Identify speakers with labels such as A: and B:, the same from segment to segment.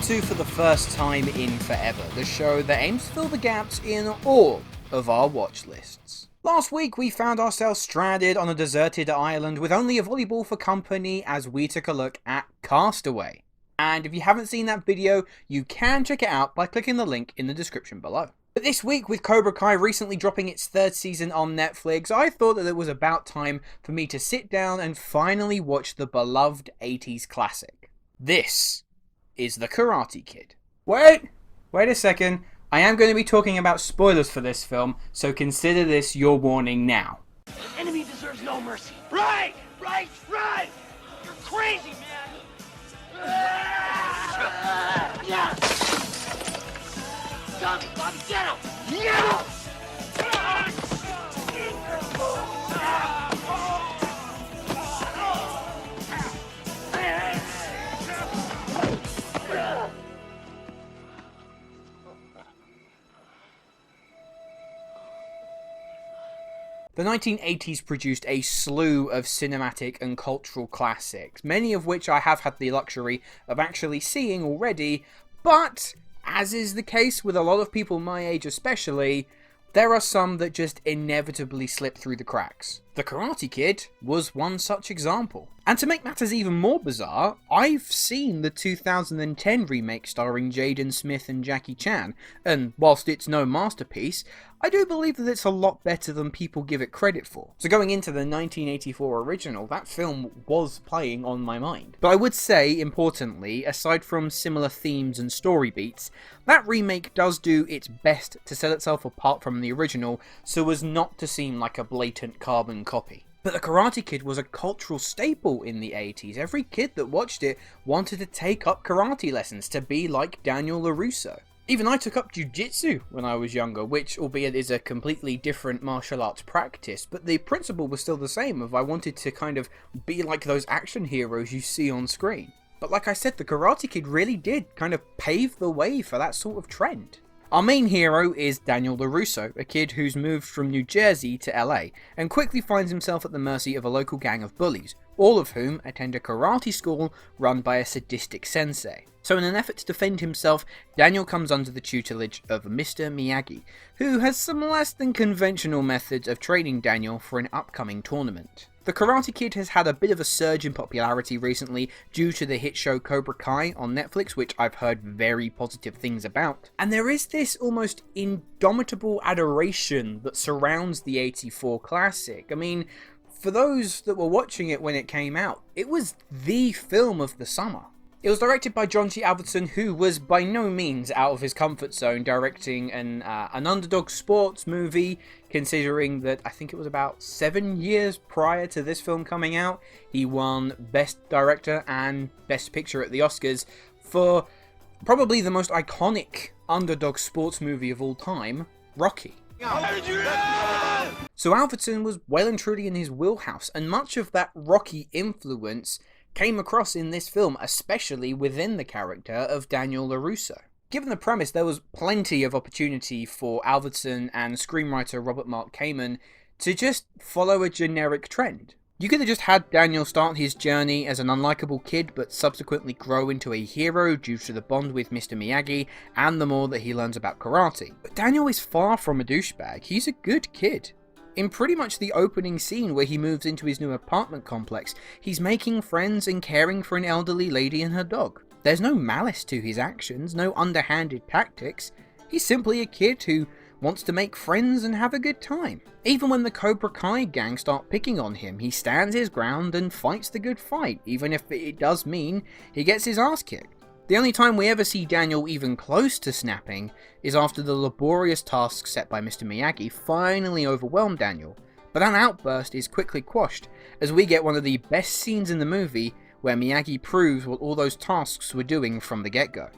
A: to For the First Time in Forever, the show that aims to fill the gaps in all of our watch lists. Last week we found ourselves stranded on a deserted island with only a volleyball for company as we took a look at Castaway. And if you haven't seen that video, you can check it out by clicking the link in the description below. But this week, with Cobra Kai recently dropping its third season on Netflix, I thought that it was about time for me to sit down and finally watch the beloved 80s classic. This is The Karate Kid. Wait a second. I am going to be talking about spoilers for this film, so consider this your warning now.
B: The enemy deserves no mercy. Right! You're crazy, man! Tommy, Bobby, get him! Get him!
A: The 1980s produced a slew of cinematic and cultural classics, many of which I have had the luxury of actually seeing already, but, as is the case with a lot of people my age especially, there are some that just inevitably slip through the cracks. The Karate Kid was one such example. And to make matters even more bizarre, I've seen the 2010 remake starring Jaden Smith and Jackie Chan, and whilst it's no masterpiece, I do believe that it's a lot better than people give it credit for. So going into the 1984 original, that film was playing on my mind. But I would say, importantly, aside from similar themes and story beats, that remake does do its best to set itself apart from the original so as not to seem like a blatant carbon copy. But The Karate Kid was a cultural staple in the 80s. Every kid that watched it wanted to take up karate lessons to be like Daniel LaRusso. Even I took up jiu-jitsu when I was younger, which albeit is a completely different martial arts practice, but the principle was still the same of I wanted to kind of be like those action heroes you see on screen. But like I said, The Karate Kid really did kind of pave the way for that sort of trend. Our main hero is Daniel LaRusso, a kid who's moved from New Jersey to LA, and quickly finds himself at the mercy of a local gang of bullies, all of whom attend a karate school run by a sadistic sensei. So in an effort to defend himself, Daniel comes under the tutelage of Mr. Miyagi, who has some less than conventional methods of training Daniel for an upcoming tournament. The Karate Kid has had a bit of a surge in popularity recently due to the hit show Cobra Kai on Netflix, which I've heard very positive things about. And there is this almost indomitable adoration that surrounds the 84 classic. I mean, for those that were watching it when it came out, it was the film of the summer. It was directed by John G. Avildsen, who was by no means out of his comfort zone directing an underdog sports movie, considering that I think it was about 7 years prior to this film coming out. He won Best Director and Best Picture at the Oscars for probably the most iconic underdog sports movie of all time, Rocky. So Avildsen was well and truly in his wheelhouse, and much of that Rocky influence came across in this film, especially within the character of Daniel LaRusso. Given the premise, there was plenty of opportunity for Avildsen and screenwriter Robert Mark Kamen to just follow a generic trend. You could have just had Daniel start his journey as an unlikable kid, but subsequently grow into a hero due to the bond with Mr. Miyagi and the more that he learns about karate. But Daniel is far from a douchebag. He's a good kid. In pretty much the opening scene where he moves into his new apartment complex, he's making friends and caring for an elderly lady and her dog. There's no malice to his actions, no underhanded tactics. He's simply a kid who wants to make friends and have a good time. Even when the Cobra Kai gang start picking on him, he stands his ground and fights the good fight, even if it does mean he gets his ass kicked. The only time we ever see Daniel even close to snapping is after the laborious task set by Mr. Miyagi finally overwhelm Daniel, but that outburst is quickly quashed as we get one of the best scenes in the movie where Miyagi proves what all those tasks were doing from the get-go.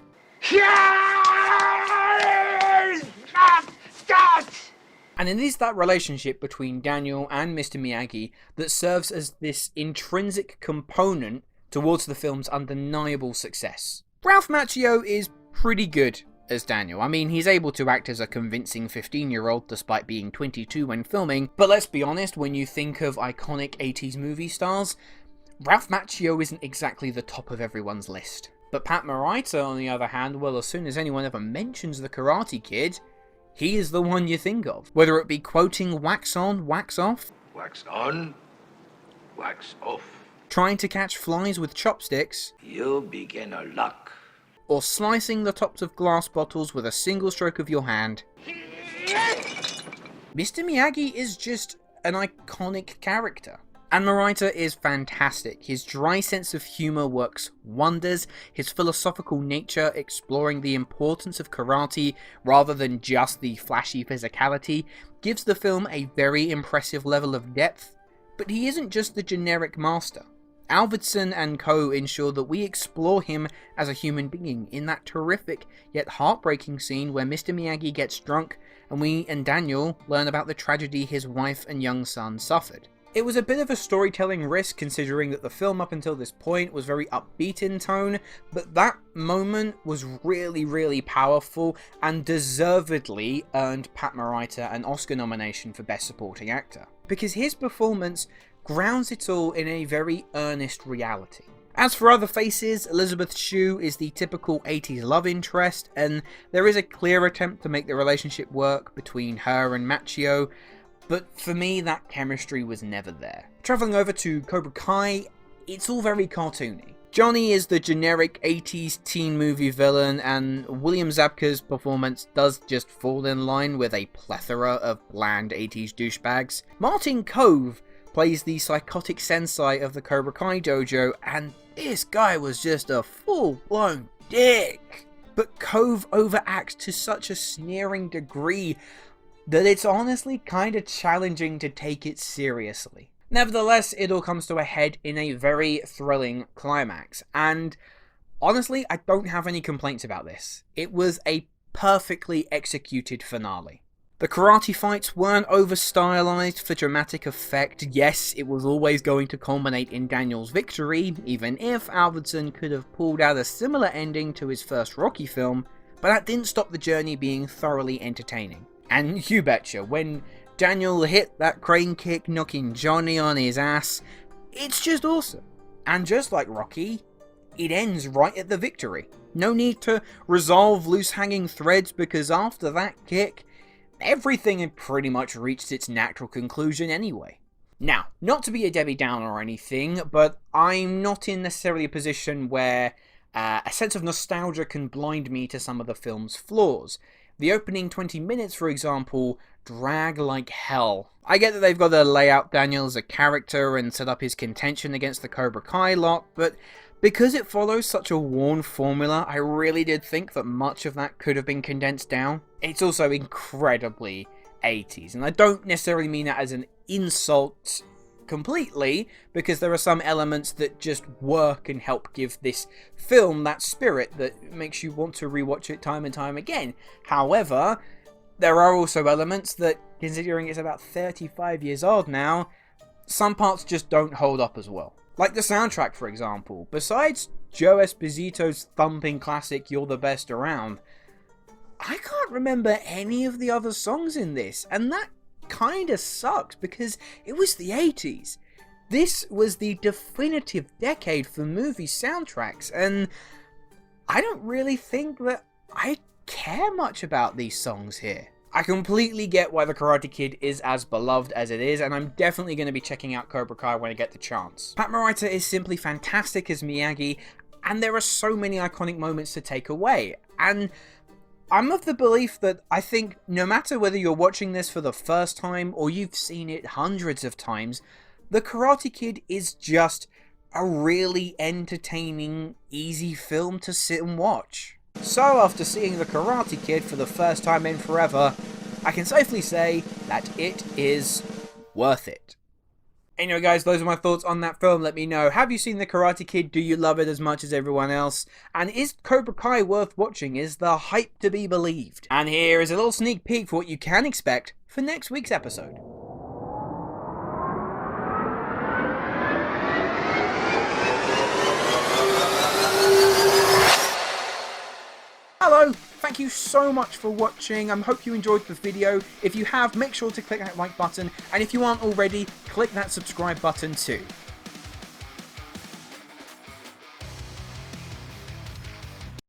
A: And it is that relationship between Daniel and Mr. Miyagi that serves as this intrinsic component towards the film's undeniable success. Ralph Macchio is pretty good as Daniel. I mean, he's able to act as a convincing 15-year-old despite being 22 when filming, but let's be honest, when you think of iconic 80s movie stars, Ralph Macchio isn't exactly the top of everyone's list. But Pat Morita, on the other hand, well, as soon as anyone ever mentions the Karate Kid, he is the one you think of. Whether it be quoting wax on, wax off,
C: Wax on, wax off.
A: trying to catch flies with chopsticks,
C: You beginner luck.
A: or slicing the tops of glass bottles with a single stroke of your hand, Mr. Miyagi is just an iconic character. And Morita is fantastic. His dry sense of humour works wonders, his philosophical nature exploring the importance of karate rather than just the flashy physicality gives the film a very impressive level of depth, but he isn't just the generic master. Alvidson and co ensure that we explore him as a human being in that terrific yet heartbreaking scene where Mr. Miyagi gets drunk and we and Daniel learn about the tragedy his wife and young son suffered. It was a bit of a storytelling risk considering that the film up until this point was very upbeat in tone, but that moment was really powerful and deservedly earned Pat Morita an Oscar nomination for Best Supporting Actor, because his performance grounds it all in a very earnest reality. As for other faces, Elizabeth Shue is the typical 80s love interest, and there is a clear attempt to make the relationship work between her and Macchio, but for me that chemistry was never there. Travelling over to Cobra Kai, it's all very cartoony. Johnny is the generic 80s teen movie villain, and William Zabka's performance does just fall in line with a plethora of bland 80s douchebags. Martin Kove plays the psychotic sensei of the Cobra Kai dojo, and this guy was just a full-blown dick. But Kove overacts to such a sneering degree that it's honestly kinda challenging to take it seriously. Nevertheless, it all comes to a head in a very thrilling climax, and honestly, I don't have any complaints about this. It was a perfectly executed finale. The karate fights weren't over-stylized for dramatic effect. Yes, it was always going to culminate in Daniel's victory, even if Alvidson could have pulled out a similar ending to his first Rocky film, but that didn't stop the journey being thoroughly entertaining. And you betcha, when Daniel hit that crane kick knocking Johnny on his ass, it's just awesome. And just like Rocky, it ends right at the victory. No need to resolve loose hanging threads, because after that kick, everything had pretty much reached its natural conclusion anyway. Now, not to be a Debbie Downer or anything, but I'm not in necessarily a position where a sense of nostalgia can blind me to some of the film's flaws. The opening 20 minutes, for example, drag like hell. I get that they've got to lay out Daniel as a character and set up his contention against the Cobra Kai lot, but because it follows such a worn formula, I really did think that much of that could have been condensed down. It's also incredibly 80s, and I don't necessarily mean that as an insult completely, because there are some elements that just work and help give this film that spirit that makes you want to rewatch it time and time again. However, there are also elements that, considering it's about 35 years old now, some parts just don't hold up as well. Like the soundtrack, for example. Besides Joe Esposito's thumping classic You're the Best Around, I can't remember any of the other songs in this, and that kinda sucks because it was the 80s. This was the definitive decade for movie soundtracks, and I don't really think that I care much about these songs here. I completely get why The Karate Kid is as beloved as it is, and I'm definitely going to be checking out Cobra Kai when I get the chance. Pat Morita is simply fantastic as Miyagi, and there are so many iconic moments to take away, and I'm of the belief that I think no matter whether you're watching this for the first time or you've seen it hundreds of times, The Karate Kid is just a really entertaining, easy film to sit and watch. So after seeing The Karate Kid for the first time in forever, I can safely say that it is worth it. Anyway guys, those are my thoughts on that film. Let me know, have you seen The Karate Kid? Do you love it as much as everyone else? And is Cobra Kai worth watching? Is the hype to be believed? And here is a little sneak peek for what you can expect for next week's episode. Hello, thank you so much for watching. I hope you enjoyed the video. If you have, make sure to click that like button, and if you aren't already, click that subscribe button too.